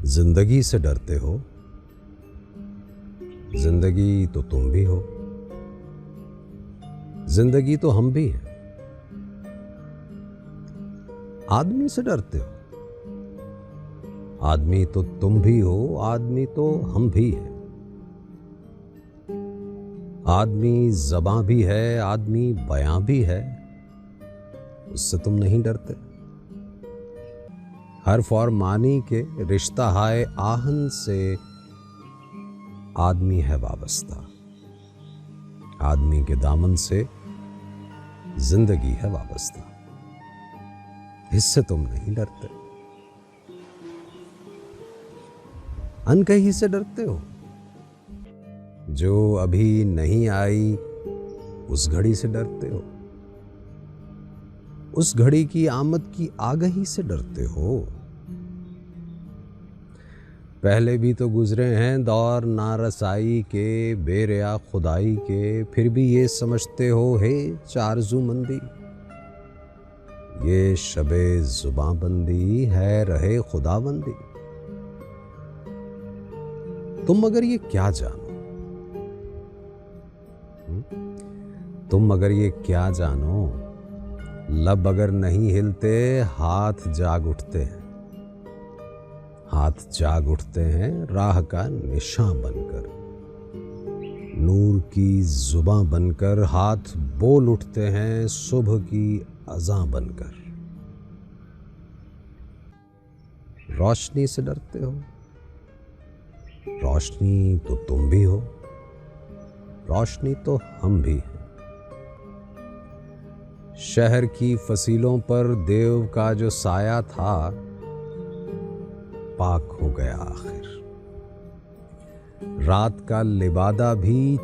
जिंदगी से डरते हो? जिंदगी तो तुम भी हो, जिंदगी तो हम भी हैं। आदमी से डरते हो? आदमी तो तुम भी हो, आदमी तो हम भी हैं। आदमी ज़बां भी है, आदमी बयां भी है, उससे तुम नहीं डरते। हर फॉरमानी के रिश्ता हाय आहन से आदमी है वाबस्ता। आदमी के दामन से जिंदगी है वाबस्ता, इससे तुम नहीं डरते। अनकही से डरते हो? जो अभी नहीं आई उस घड़ी से डरते हो? उस घड़ी की आमद की आगही से डरते हो? पहले भी तो गुजरे हैं दौर नारसाई के, बेरिया खुदाई के, फिर भी ये समझते हो हे चारजू मंदी, ये शबे जुबां बंदी है रहे खुदाबंदी। तुम मगर ये क्या जानो, तुम मगर ये क्या जानो, लब अगर नहीं हिलते हाथ जाग उठते हैं। हाथ जाग उठते हैं राह का निशान बनकर, नूर की जुबां बनकर हाथ बोल उठते हैं सुबह की अज़ां बनकर। रोशनी से डरते हो? रोशनी तो तुम भी हो, रोशनी तो हम भी हैं। शहर की फसीलों पर देव का जो साया था पाक हो गया आखिर। रात का लिबादा भी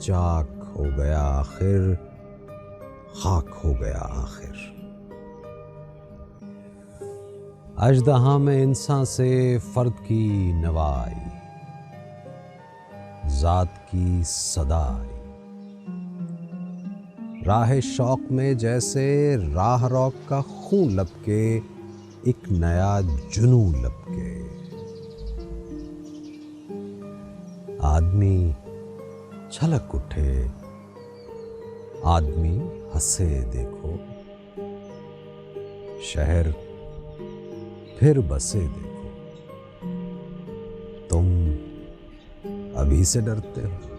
चाक हो गया आखिर, खाक हो गया आखिर। अजदहा में इंसान से फर्द की नवाई, जात की सदाई। राह शौक में जैसे राह रौक का खून लपके, एक नया जुनू लपके। आदमी छलक उठे, आदमी हंसे देखो, शहर फिर बसे देखो। तुम अभी से डरते हो?